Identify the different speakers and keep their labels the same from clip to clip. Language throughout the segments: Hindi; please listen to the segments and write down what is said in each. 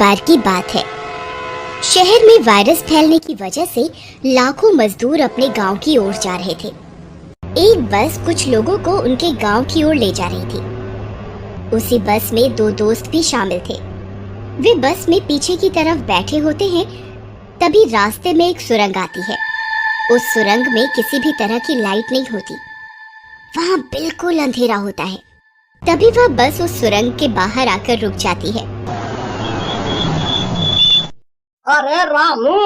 Speaker 1: बार की बात है। शहर में वायरस फैलने की वजह से लाखों मजदूर अपने गांव की ओर जा रहे थे। एक बस कुछ लोगों को उनके गांव की ओर ले जा रही थी। उसी बस में दो दोस्त भी शामिल थे। वे बस में पीछे की तरफ बैठे होते हैं, तभी रास्ते में एक सुरंग आती है। उस सुरंग में किसी भी तरह की लाइट नहीं होती। वहाँ बिल्कुल अंधेरा होता है। तभी वह बस उस सुरंग के बाहर आकर रुक जाती है।
Speaker 2: अरे रामू,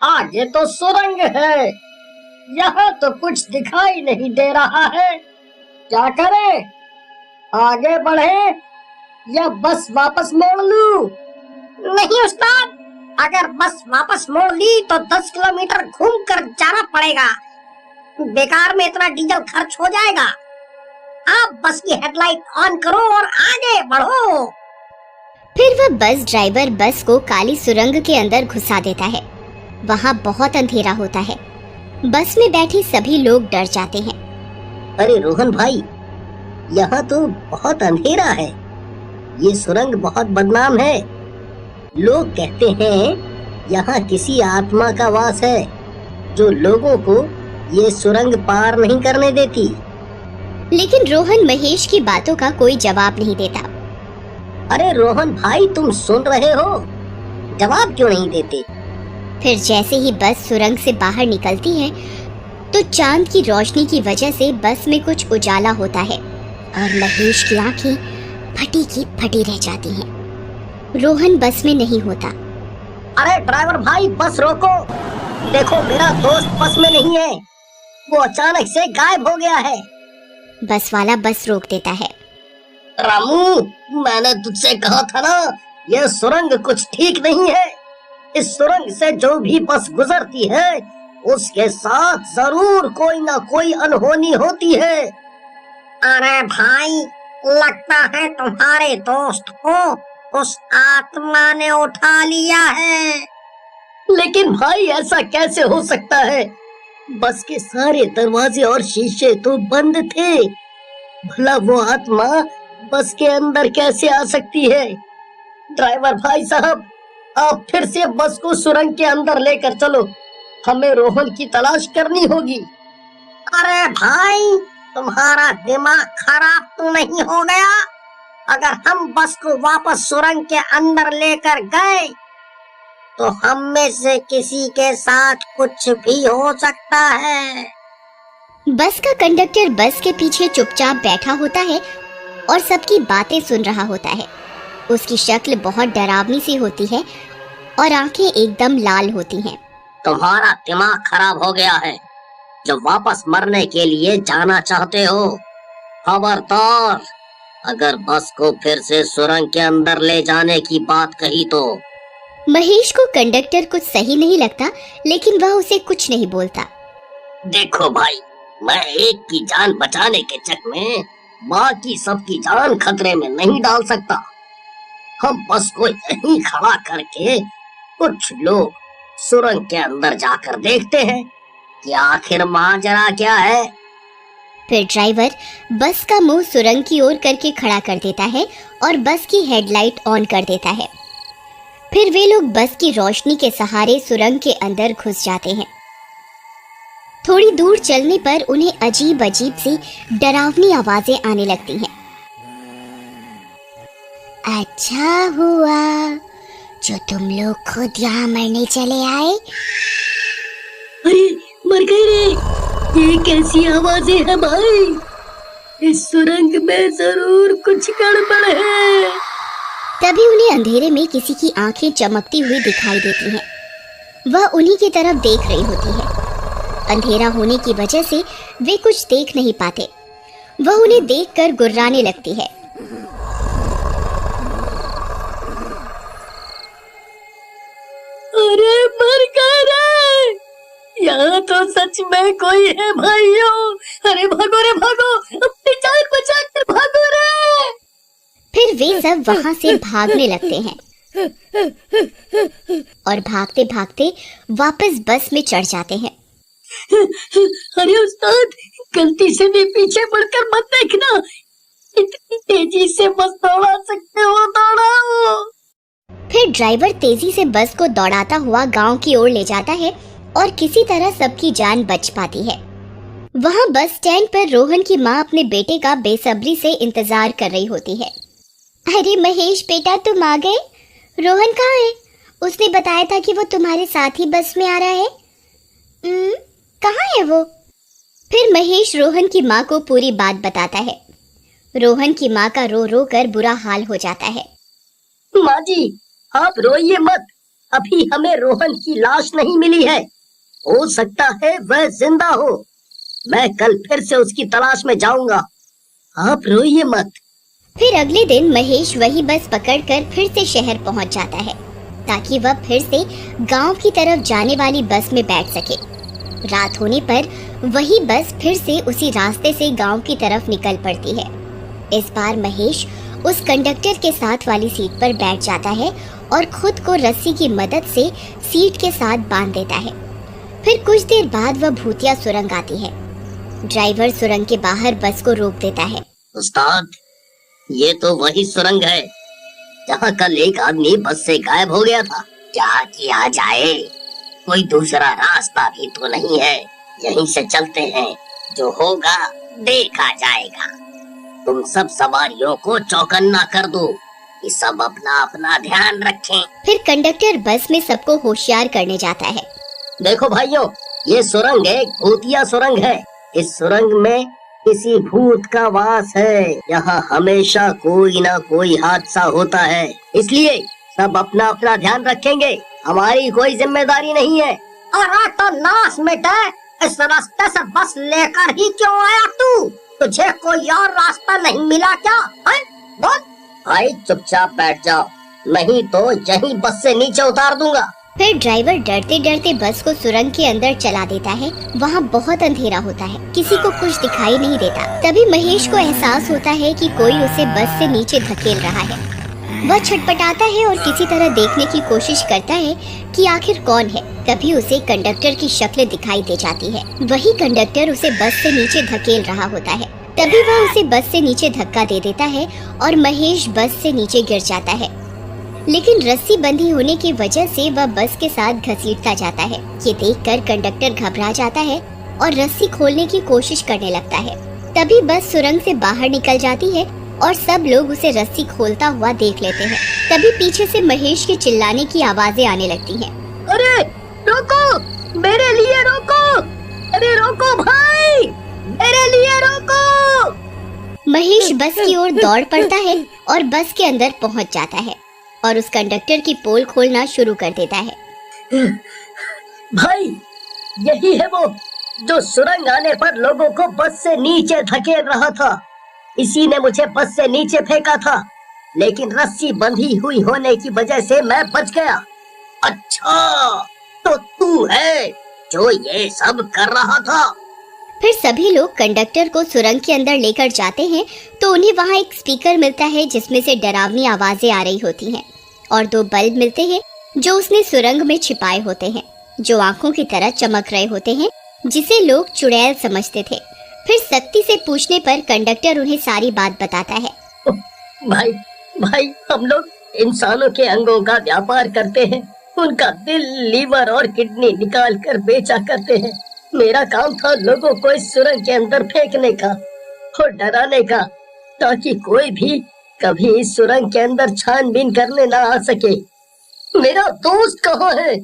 Speaker 2: आगे तो सुरंग है, यहाँ तो कुछ दिखाई नहीं दे रहा है। क्या करें? आगे बढ़े या बस वापस मोड़ लूं? नहीं उस्ताद, अगर बस वापस मोड़ ली तो 10 किलोमीटर घूम कर जाना पड़ेगा। बेकार में इतना डीजल खर्च हो जाएगा। आप बस की हेडलाइट ऑन करो और आगे बढ़ो।
Speaker 1: फिर वह बस ड्राइवर बस को काली सुरंग के अंदर घुसा देता है। वहाँ बहुत अंधेरा होता है। बस में बैठे सभी लोग डर जाते हैं।
Speaker 2: अरे रोहन भाई, यहाँ तो बहुत अंधेरा है। ये सुरंग बहुत बदनाम है। लोग कहते हैं यहाँ किसी आत्मा का वास है जो लोगों को ये सुरंग पार नहीं करने देती।
Speaker 1: लेकिन रोहन महेश की बातों का कोई जवाब नहीं देता।
Speaker 2: अरे रोहन भाई, तुम सुन रहे हो? जवाब क्यों नहीं देते?
Speaker 1: फिर जैसे ही बस सुरंग से बाहर निकलती है तो चांद की रोशनी की वजह से बस में कुछ उजाला होता है और महेश की आंखें फटी की फटी रह जाती हैं। रोहन बस में नहीं होता।
Speaker 2: अरे ड्राइवर भाई, बस रोको। देखो, मेरा दोस्त बस में नहीं है। वो अचानक से गायब हो गया है।
Speaker 1: बस वाला बस रोक देता है।
Speaker 2: रामू, मैंने तुझसे कहा था ना, यह सुरंग कुछ ठीक नहीं है। इस सुरंग से जो भी बस गुजरती है उसके साथ जरूर कोई ना कोई अनहोनी होती है। अरे भाई, लगता है तुम्हारे दोस्त को उस आत्मा ने उठा लिया है। लेकिन भाई, ऐसा कैसे हो सकता है? बस के सारे दरवाजे और शीशे तो बंद थे। भला वो आत्मा बस के अंदर कैसे आ सकती है? ड्राइवर भाई साहब, आप फिर से बस को सुरंग के अंदर लेकर चलो। हमें रोहन की तलाश करनी होगी। अरे भाई, तुम्हारा दिमाग खराब तो नहीं हो गया? अगर हम बस को वापस सुरंग के अंदर लेकर गए तो हम में से किसी के साथ कुछ भी हो सकता है।
Speaker 1: बस का कंडक्टर बस के पीछे चुपचाप बैठा होता है और सबकी बातें सुन रहा होता है। उसकी शक्ल बहुत डरावनी सी होती है और आंखें एकदम लाल होती हैं।
Speaker 2: तुम्हारा दिमाग खराब हो गया है जो वापस मरने के लिए जाना चाहते हो। खबरदार, अगर बस को फिर से सुरंग के अंदर ले जाने की बात कही तो।
Speaker 1: महेश को कंडक्टर कुछ सही नहीं लगता, लेकिन वह उसे कुछ नहीं बोलता।
Speaker 2: देखो भाई, मैं एक की जान बचाने के चक्कर में बाकी सबकी जान खतरे में नहीं डाल सकता। हम बस को यहीं खड़ा करके कुछ लोग सुरंग के अंदर जाकर देखते हैं कि आखिर माजरा क्या है।
Speaker 1: फिर ड्राइवर बस का मुंह सुरंग की ओर करके खड़ा कर देता है और बस की हेडलाइट ऑन कर देता है। फिर वे लोग बस की रोशनी के सहारे सुरंग के अंदर घुस जाते हैं। थोड़ी दूर चलने पर उन्हें अजीब अजीब सी डरावनी आवाजें आने लगती हैं। अच्छा हुआ जो तुम लोग खुद यहाँ मरने चले आए।
Speaker 2: अरे मर गए रे! ये कैसी आवाजें हैं भाई? इस सुरंग में जरूर कुछ गड़बड़ है।
Speaker 1: तभी उन्हें अंधेरे में किसी की आंखें चमकती हुई दिखाई देती हैं। वह उन्हीं की तरफ देख रही होती है। अंधेरा होने की वजह से वे कुछ देख नहीं पाते। वह उन्हें देखकर गुर्राने लगती है।
Speaker 2: अरे मर गए रे! यहाँ तो सच में कोई है भाइयों। अरे भागो रे भागो, अपनी जान बचा कर भागो रे!
Speaker 1: फिर वे सब वहां से भागने लगते हैं और भागते भागते वापस बस में चढ़ जाते हैं।
Speaker 2: अरे उस्ताद, गलती से भी पीछे मुड़कर मत देखना। इतनी तेजी से बस दौड़ा सकते हो, दौड़ाओ।
Speaker 1: फिर ड्राइवर तेजी से बस को दौड़ाता हुआ गांव की ओर ले जाता है और किसी तरह सबकी जान बच पाती है। वहां बस स्टैंड पर रोहन की माँ अपने बेटे का बेसब्री से इंतजार कर रही होती है। अरे महेश बेटा, तुम आ गए। रोहन कहाँ है? उसने बताया था कि वो तुम्हारे साथ ही बस में आ रहा है। कहाँ है वो? फिर महेश रोहन की माँ को पूरी बात बताता है। रोहन की माँ का रो रो कर बुरा हाल हो जाता है।
Speaker 2: माँ जी, आप रोइए मत। अभी हमें रोहन की लाश नहीं मिली है। हो सकता है वह जिंदा हो। मैं कल फिर से उसकी तलाश में जाऊंगा। आप रोइए मत।
Speaker 1: फिर अगले दिन महेश वही बस पकड़कर फिर से शहर पहुंच जाता है ताकि वह फिर से गांव की तरफ जाने वाली बस में बैठ सके। रात होने पर वही बस फिर से उसी रास्ते से गांव की तरफ निकल पड़ती है। इस बार महेश उस कंडक्टर के साथ वाली सीट पर बैठ जाता है और खुद को रस्सी की मदद से सीट के साथ बांध देता है। फिर कुछ देर बाद वह भूतिया सुरंग आती है। ड्राइवर सुरंग के बाहर बस को रोक देता है।
Speaker 2: उस्ताद, ये तो वही सुरंग है जहाँ कल एक आदमी बस से गायब हो गया था। क्या किया जाए? कोई दूसरा रास्ता भी तो नहीं है। यहीं से चलते हैं, जो होगा देखा जाएगा। तुम सब सवारियों को चौकन्ना कर दो कि सब अपना अपना ध्यान रखें।
Speaker 1: फिर कंडक्टर बस में सबको होशियार करने जाता है।
Speaker 2: देखो भाइयों, ये सुरंग एक भूतिया सुरंग है। इस सुरंग में किसी भूत का वास है। यहाँ हमेशा कोई ना कोई हादसा होता है, इसलिए सब अपना अपना ध्यान रखेंगे। हमारी कोई जिम्मेदारी नहीं है। अरे तो नाश मिटे, इस रास्ते से बस लेकर ही क्यों आया तू? तुझे कोई और रास्ता नहीं मिला क्या? बोल। भाई चुपचाप बैठ जाओ, नहीं तो यहीं बस से नीचे उतार दूंगा।
Speaker 1: फिर ड्राइवर डरते डरते बस को सुरंग के अंदर चला देता है। वहाँ बहुत अंधेरा होता है, किसी को कुछ दिखाई नहीं देता। तभी महेश को एहसास होता है कि कोई उसे बस से नीचे धकेल रहा है। वह छटपटाता है और किसी तरह देखने की कोशिश करता है कि आखिर कौन है। तभी उसे कंडक्टर की शक्ल दिखाई दे जाती है। वही कंडक्टर उसे बस से नीचे धकेल रहा होता है। तभी वह उसे बस से नीचे धक्का दे देता है और महेश बस से नीचे गिर जाता है। लेकिन रस्सी बंधी होने की वजह से वह बस के साथ घसीटता जाता है। ये देखकर कंडक्टर घबरा जाता है और रस्सी खोलने की कोशिश करने लगता है। तभी बस सुरंग से बाहर निकल जाती है और सब लोग उसे रस्सी खोलता हुआ देख लेते हैं। तभी पीछे से महेश के चिल्लाने की आवाजें आने लगती हैं।
Speaker 2: अरे रोको, मेरे लिए रोको! अरे रोको भाई, मेरे लिए रोको!
Speaker 1: महेश बस की ओर दौड़ पड़ता है और बस के अंदर पहुंच जाता है और उस कंडक्टर की पोल खोलना शुरू कर देता है।
Speaker 2: भाई, यही है वो जो सुरंग आने पर लोगों को बस से नीचे धकेल रहा था। इसी ने मुझे बस से नीचे फेंका था, लेकिन रस्सी बंधी हुई होने की वजह से मैं बच गया। अच्छा, तो तू है जो ये सब कर रहा था?
Speaker 1: फिर सभी लोग कंडक्टर को सुरंग के अंदर लेकर जाते हैं तो उन्हें वहाँ एक स्पीकर मिलता है जिसमें से डरावनी आवाजें आ रही होती हैं और 2 बल्ब मिलते हैं जो उसने सुरंग में छिपाए होते हैं, जो आंखों की तरह चमक रहे होते हैं, जिसे लोग चुड़ैल समझते थे। फिर सख्ती से पूछने पर कंडक्टर उन्हें सारी बात बताता है।
Speaker 2: भाई, हम लोग इंसानों के अंगों का व्यापार करते हैं। उनका दिल, लीवर और किडनी निकाल कर बेचा करते हैं। मेरा काम था लोगों को इस सुरंग के अंदर फेंकने का और डराने का, ताकि कोई भी कभी इस सुरंग के अंदर छानबीन करने ना आ सके। मेरा दोस्त कहाँ है?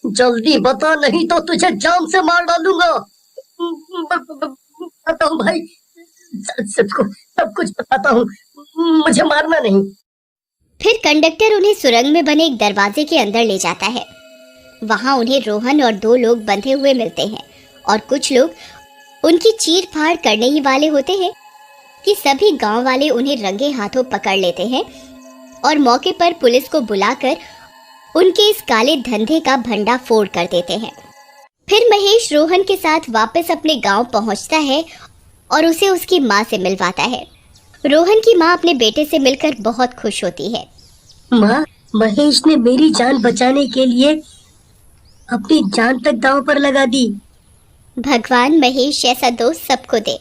Speaker 2: जल्दी बता, नहीं तो तुझे जान से मार डालूंगा। बताता हूँ भाई, सब कुछ बताता हूँ, मुझे मारना नहीं।
Speaker 1: फिर कंडक्टर उन्हें सुरंग में बने एक दरवाजे के अंदर ले जाता है। वहाँ उन्हें रोहन और 2 लोग बंधे हुए मिलते हैं और कुछ लोग उनकी चीर फाड़ करने ही वाले होते हैं कि सभी गांव वाले उन्हें रंगे हाथों पकड़ लेते हैं और मौके पर पुलिस को बुलाकर उनके इस काले धंधे का भंडा फोड़ कर देते हैं। फिर महेश रोहन के साथ वापस अपने गांव पहुंचता है और उसे उसकी माँ से मिलवाता है। रोहन की माँ अपने बेटे से मिलकर बहुत खुश होती है।
Speaker 2: माँ, महेश ने मेरी जान बचाने के लिए अपनी जान तक दांव पर लगा दी।
Speaker 1: भगवान महेश जैसा दोस्त सबको दे।